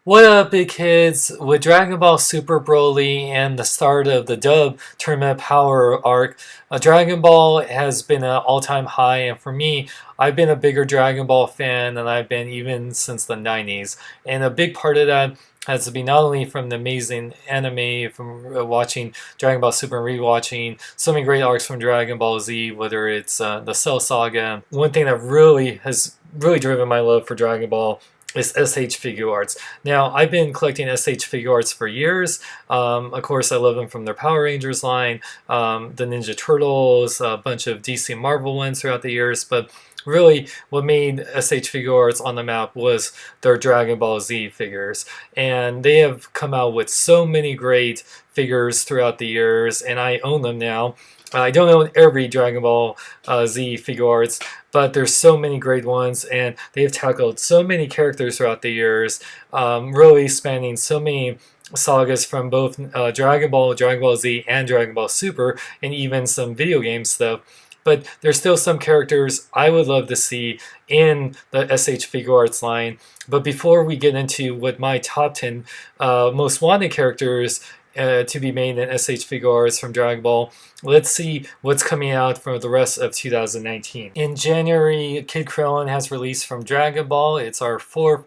What up, big kids? With Dragon Ball Super Broly and the start of the Dub Tournament Power arc, Dragon Ball has been an all-time high, and for me, I've been a bigger Dragon Ball fan than I've been even since the 90s. And a big part of that has to be not only from the amazing anime, from watching Dragon Ball Super and rewatching so many great arcs from Dragon Ball Z, whether it's the Cell Saga. One thing that really has driven my love for Dragon Ball is SH Figuarts. Now, I've been collecting SH Figuarts for years. Of course, I love them from their Power Rangers line, the Ninja Turtles, a bunch of DC and Marvel ones throughout the years, but really what made SH Figuarts on the map was their Dragon Ball Z figures. And they have come out with so many great figures throughout the years, and I own them now. I don't own every Dragon Ball Z Figuarts, but there's so many great ones, and they've tackled so many characters throughout the years, really spanning so many sagas from both Dragon Ball Z, and Dragon Ball Super, and even some video game stuff. But there's still some characters I would love to see in the SH Figuarts line. But before we get into what my top 10 most wanted characters to be made in SH Figuarts from Dragon Ball, let's see what's coming out for the rest of 2019. In January, Kid Krillin has released from Dragon Ball. It's our fourth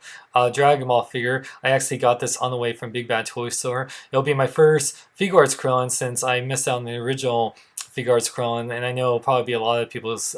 Dragon Ball figure. I actually got this on the way from Big Bad Toy Store. It'll be my first Figuarts Krillin since I missed out on the original Figuarts Krillin, and I know it'll probably be a lot of people's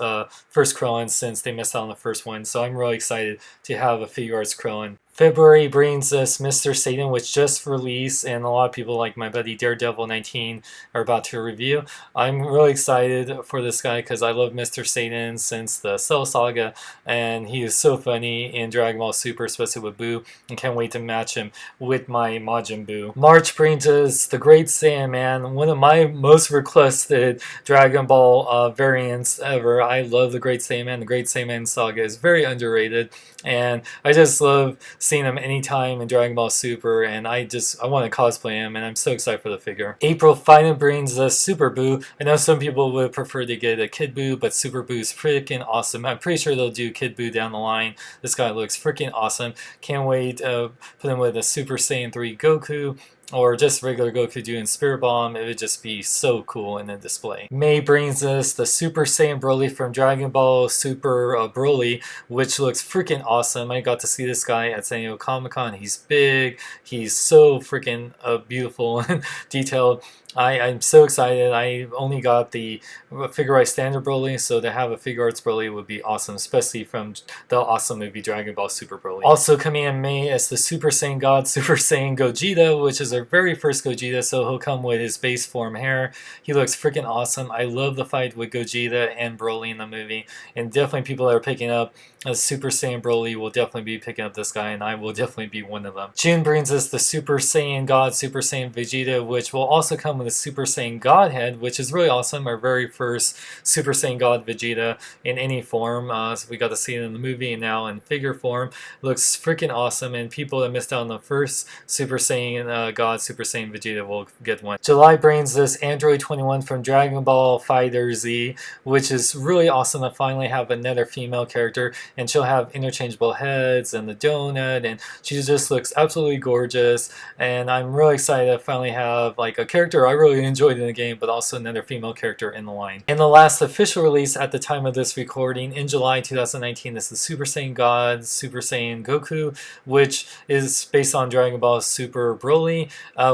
first Krillin since they missed out on the first one, so I'm really excited to have a Figuarts Krillin. February brings us Mr. Satan, which just released, and a lot of people like my buddy Daredevil19 are about to review. I'm really excited for this guy because I love Mr. Satan since the Cell Saga, and he is so funny in Dragon Ball Super, especially with Buu, and can't wait to match him with my Majin Buu. March brings us the Great Saiyan Man, one of my most requested Dragon Ball variants ever. I love the Great Saiyan Man. The Great Saiyan Man saga is very underrated, and I just love seeing him anytime in Dragon Ball Super, and I want to cosplay him, and I'm so excited for the figure. April finally brings us Super Buu. I know some people would prefer to get a Kid Buu, but Super Buu is freaking awesome. I'm pretty sure they'll do Kid Buu down the line. This guy looks freaking awesome. Can't wait to put him with a Super Saiyan 3 Goku, or just regular Goku doing Spirit Bomb. It would just be so cool in the display. May brings us the Super Saiyan Broly from Dragon Ball Super Broly, which looks freaking awesome. I got to see this guy at San Diego Comic-Con. He's big. He's so freaking beautiful and detailed. I'm so excited. I only got the Figuarts Standard Broly, so to have a Figuarts Broly would be awesome, especially from the awesome movie Dragon Ball Super Broly. Also coming in May is the Super Saiyan God, Super Saiyan Gogeta, which is our very first Gogeta, so he'll come with his base form hair. He looks freaking awesome. I love the fight with Gogeta and Broly in the movie, and definitely people that are picking up a Super Saiyan Broly will definitely be picking up this guy, and I will definitely be one of them. June brings us the Super Saiyan God, Super Saiyan Vegeta, which will also come with a Super Saiyan God head, which is really awesome. Our very first Super Saiyan God Vegeta in any form. So we got to see it in the movie and now in figure form. Looks freaking awesome, and people that missed out on the first Super Saiyan God, Super Saiyan Vegeta will get one. July brings us Android 21 from Dragon Ball Fighter Z, which is really awesome to finally have another female character, and she'll have interchangeable heads and the donut, and she just looks absolutely gorgeous, and I'm really excited to finally have like a character I really enjoyed in the game, but also another female character in the line. And the last official release at the time of this recording in July 2019 is the Super Saiyan God, Super Saiyan Goku, which is based on Dragon Ball Super Broly,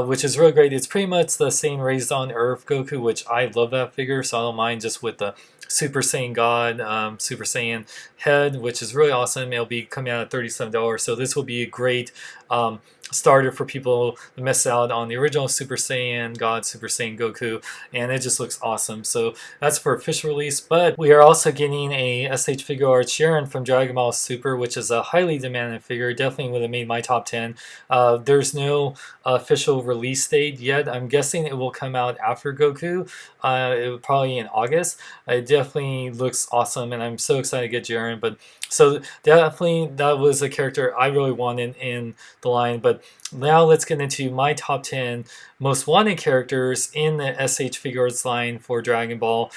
which is really great. It's pretty much the same Raised on Earth Goku, which I love that figure, so I don't mind just with the Super Saiyan God, Super Saiyan head, which is really awesome. It'll be coming out at $37, so this will be a great starter for people to miss out on the original Super Saiyan God, Super Saiyan Goku, and it just looks awesome. So that's for official release, but we are also getting a SH Figuarts Sharon from Dragon Ball Super, which is a highly demanded figure. Definitely would have made my top 10. There's no official release date yet. I'm guessing it will come out after Goku, probably in August. It definitely looks awesome, and I'm so excited to get Jiren. But so definitely that was a character I really wanted in the line. But now let's get into my top 10 most wanted characters in the SH Figuarts line for Dragon Ball.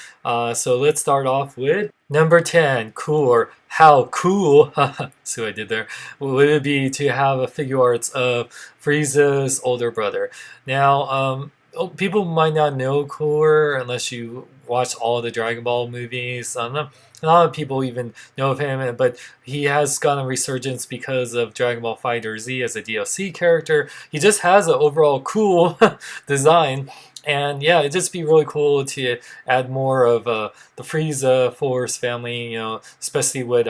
So let's start off with Number 10, cool, or how cool, see what I did there, would it be to have a Figuarts of Frieza's older brother? Now, people might not know Cooler unless you watch all the Dragon Ball movies. A lot of people even know of him, but he has gotten a resurgence because of Dragon Ball Fighter Z as a DLC character. He just has an overall cool design. And yeah, it'd just be really cool to add more of the Frieza Force family, especially with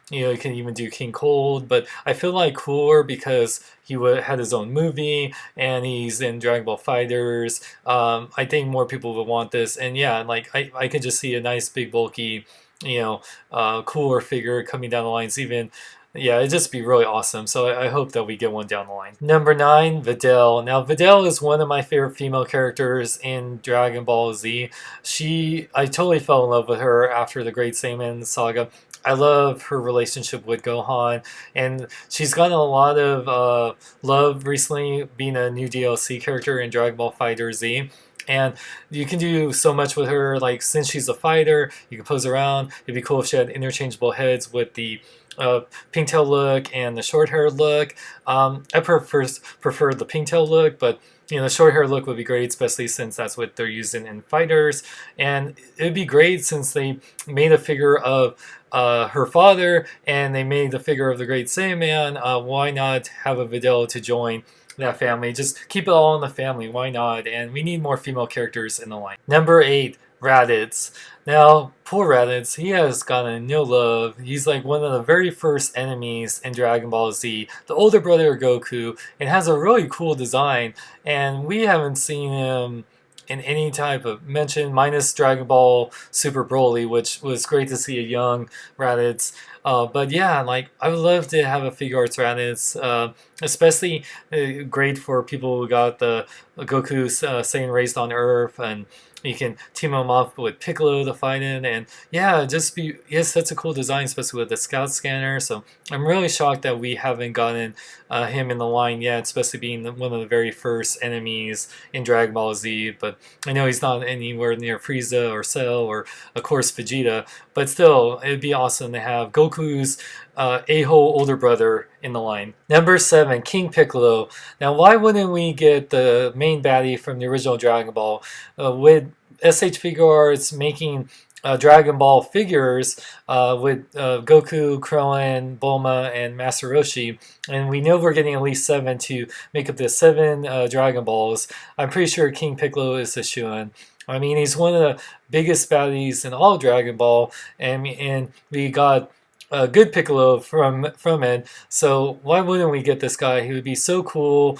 you can even do King Cold, but I feel like Cooler because he had his own movie and he's in Dragon Ball Fighters. I think more people would want this, and yeah, like I could just see a nice big bulky, Cooler figure coming down the lines. Even yeah, it'd just be really awesome. So I hope that we get one down the line. Number 9, Videl. Now Videl is one of my favorite female characters in Dragon Ball Z. I totally fell in love with her after the Great Saiyan saga. I love her relationship with Gohan, and she's gotten a lot of love recently being a new DLC character in Dragon Ball Fighter Z. And you can do so much with her, like since she's a fighter, you can pose around. It'd be cool if she had interchangeable heads with the pigtail look and the short hair look. I prefer the pigtail look, but the short hair look would be great, especially since that's what they're using in fighters. And it'd be great since they made a figure of her father and they made the figure of the Great Saiyan. Why not have a Videl to join that family? Just keep it all in the family. Why not? And we need more female characters in the line. Number 8, Raditz. Now, poor Raditz, he has gotten no love. He's like one of the very first enemies in Dragon Ball Z, the older brother of Goku, and has a really cool design. And we haven't seen him in any type of mention, minus Dragon Ball Super Broly, which was great to see a young Raditz. But yeah, like I would love to have a Figuarts Raditz, especially great for people who got the Goku Saiyan raised on Earth, and you can team him up with Piccolo to fight in, and yeah, yes, that's a cool design, especially with the Scout Scanner. So I'm really shocked that we haven't gotten him in the line yet, especially being one of the very first enemies in Dragon Ball Z. But I know he's not anywhere near Frieza or Cell or of course Vegeta, but still, it'd be awesome to have Goku's a-hole older brother in the line. Number 7, King Piccolo. Now, why wouldn't we get the main baddie from the original Dragon Ball? With SH Figuarts making Dragon Ball figures with Goku, Krillin, Bulma, and Master Roshi, and we know we're getting at least 7 to make up the 7 Dragon Balls. I'm pretty sure King Piccolo is a shoo-in. I mean, he's one of the biggest baddies in all Dragon Ball, and we got a good Piccolo from it. So why wouldn't we get this guy? He would be so cool,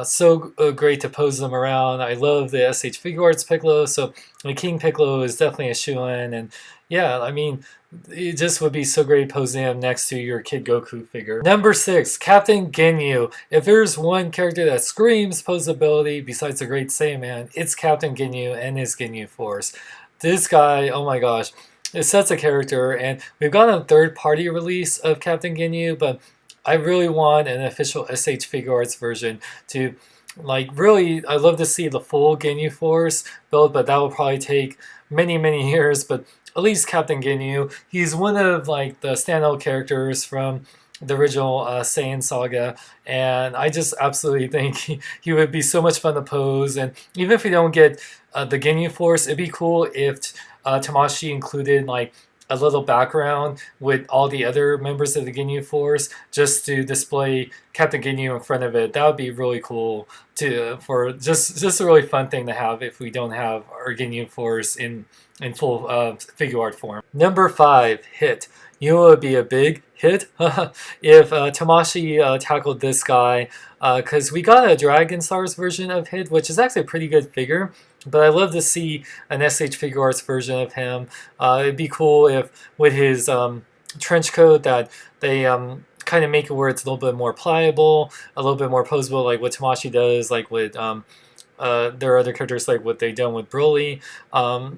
so great to pose him around. I love the SH Figuarts Piccolo, so the King Piccolo is definitely a shoo-in. And yeah, I mean, it just would be so great posing him next to your Kid Goku figure. Number 6, Captain Ginyu. If there's one character that screams posability besides the Great Saiyan, it's Captain Ginyu and his Ginyu Force. This guy, oh my gosh, is such a character, and we've got a third-party release of Captain Ginyu, but I really want an official SH Figuarts version to, like, really, I'd love to see the full Ginyu Force build, but that will probably take many, many years. But at least Captain Ginyu, he's one of, like, the standout characters from the original Saiyan saga, and I just absolutely think he would be so much fun to pose. And even if we don't get the Ginyu Force, it'd be cool if Tamashii included like a little background with all the other members of the Ginyu Force, just to display Captain Ginyu in front of it. That would be really cool for just a really fun thing to have if we don't have our Ginyu Force in full figure art form. Number 5, Hit. You know, it would be a big hit if Tamashii tackled this guy, because we got a Dragon Stars version of Hit, which is actually a pretty good figure. But I'd love to see an SH Figuarts version of him. It'd be cool if with his trench coat that they kind of make it where it's a little bit more pliable, a little bit more posable, like what Tamashii does, like with there are other characters like what they've done with Broly.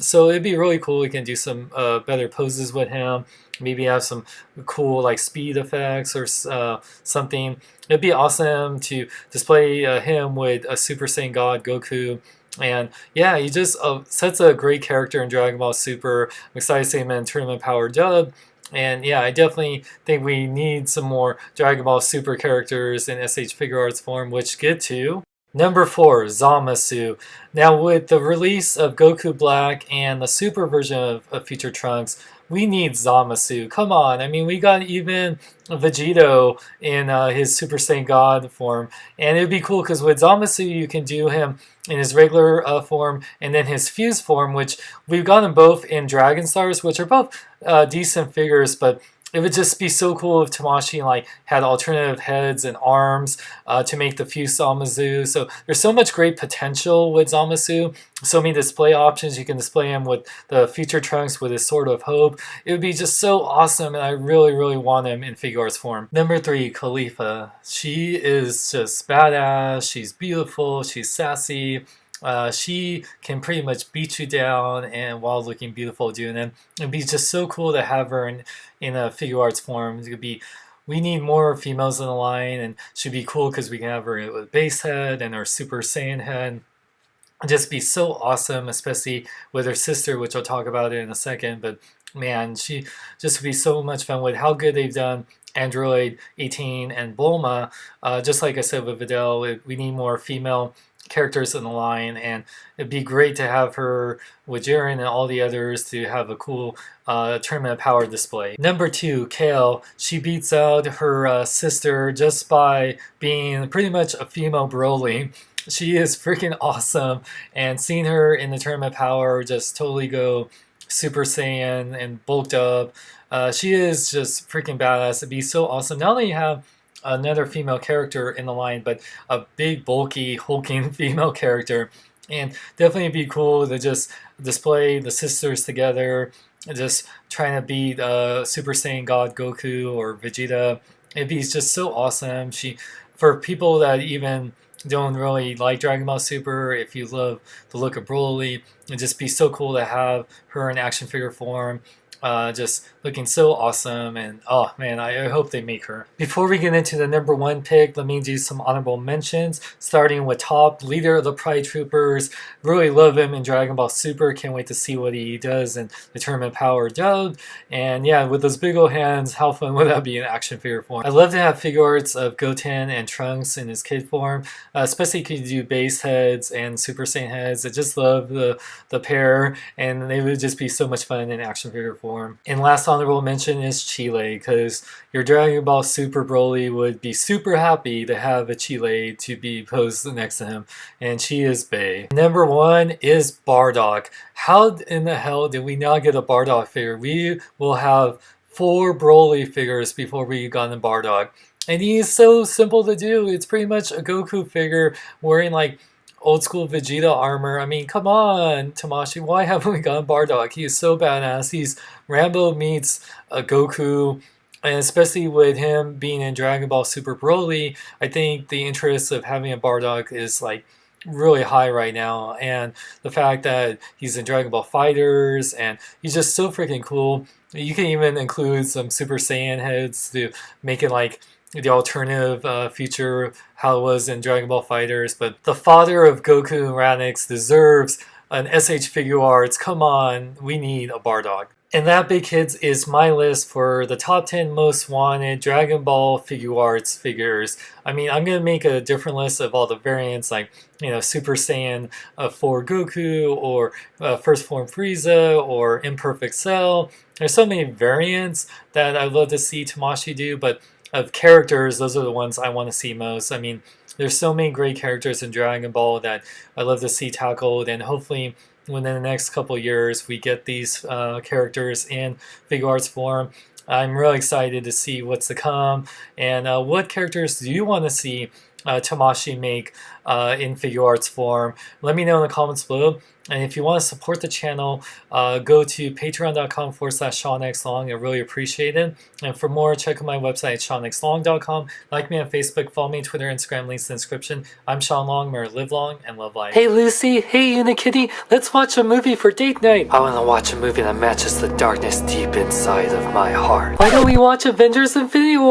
So it'd be really cool. We can do some better poses with him. Maybe have some cool like speed effects or something. It'd be awesome to display him with a Super Saiyan God Goku And yeah, he just sets a great character in Dragon Ball Super. I'm excited to see him in Tournament Power Dub. And yeah, I definitely think we need some more Dragon Ball Super characters in SH Figuarts form, which get to. Number 4, Zamasu. Now, with the release of Goku Black and the Super version of Future Trunks, we need Zamasu. Come on, I mean, we got even Vegeta in his Super Saiyan God form, and it'd be cool because with Zamasu you can do him in his regular form and then his fused form, which we've gotten both in Dragon Stars, which are both decent figures, but it would just be so cool if Tamashii like had alternative heads and arms to make the fused Zamasu. So there's so much great potential with Zamasu. So many display options. You can display him with the Future Trunks with his Sword of Hope. It would be just so awesome, and I really, really want him in Figuarts form. Number 3, Caulifla. She is just badass. She's beautiful. She's sassy. She can pretty much beat you down and while looking beautiful doing it. It'd be just so cool to have her in a Figuarts form. It could be, we need more females in the line, and she'd be cool because we can have her with base head and her Super Saiyan head. It'd just be so awesome, especially with her sister, which I'll talk about in a second. But man, she just would be so much fun with how good they've done Android 18 and Bulma. Just like I said with Videl, we need more female characters in the line, and it'd be great to have her with Jiren and all the others to have a cool tournament power display. Number 2, Kale. She beats out her sister just by being pretty much a female Broly. She is freaking awesome, and seeing her in the tournament power just totally go Super Saiyan and bulked up. She is just freaking badass. It'd be so awesome. Not only have another female character in the line, but a big, bulky, hulking female character. And definitely be cool to just display the sisters together, just trying to beat Super Saiyan God Goku or Vegeta. It'd be just so awesome. For people that even don't really like Dragon Ball Super, if you love the look of Broly, it'd just be so cool to have her in action figure form. Just looking so awesome, and oh man, I hope they make her. Before we get into the number 1 pick, let me do some honorable mentions, starting with Top, leader of the Pride Troopers. Really love him in Dragon Ball Super, can't wait to see what he does in the Tournament Power Dub. And yeah, with those big old hands, how fun would that be in action figure form? I'd love to have Figuarts of Goten and Trunks in his kid form, especially if you do base heads and Super Saiyan heads. I just love the pair, and they would just be so much fun in action figure form. And last honorable mention is Chile, because your Dragon Ball Super Broly would be super happy to have a Chile to be posed next to him, and she is bae. Number 1 is Bardock. How in the hell did we not get a Bardock figure? We will have 4 Broly figures before we got a Bardock. And he is so simple to do. It's pretty much a Goku figure wearing like old school Vegeta armor. I mean, come on, Tamashii, why haven't we gotten Bardock? He is so badass. He's Rambo meets Goku, and especially with him being in Dragon Ball Super Broly, I think the interest of having a Bardock is like really high right now. And the fact that he's in Dragon Ball Fighters, and he's just so freaking cool. You can even include some Super Saiyan heads to make it like the alternative future how it was in Dragon Ball Fighters. But the father of Goku and Raditz deserves an SH Figuarts. Come on, we need a Bardock. And that, big kids, is my list for the top 10 most wanted Dragon Ball Figuarts figures. I mean, I'm going to make a different list of all the variants, like, you know, Super Saiyan 4 Goku, or First Form Frieza, or Imperfect Cell. There's so many variants that I'd love to see Tamashii do, but of characters, those are the ones I want to see most. I mean, there's so many great characters in Dragon Ball that I love to see tackled, and hopefully within the next couple years we get these characters in Figuarts form. I'm really excited to see what's to come, and what characters do you want to see Tamashii make in Figuarts form? Let me know in the comments below. And if you want to support the channel, go to patreon.com/SeanXLong. I really appreciate it. And for more, check out my website at SeanXLong.com. Like me on Facebook, follow me on Twitter, Instagram, links in the description. I'm Sean Long. May live long and love life. Hey Lucy, hey Unikitty, let's watch a movie for date night. I want to watch a movie that matches the darkness deep inside of my heart. Why don't we watch Avengers Infinity War?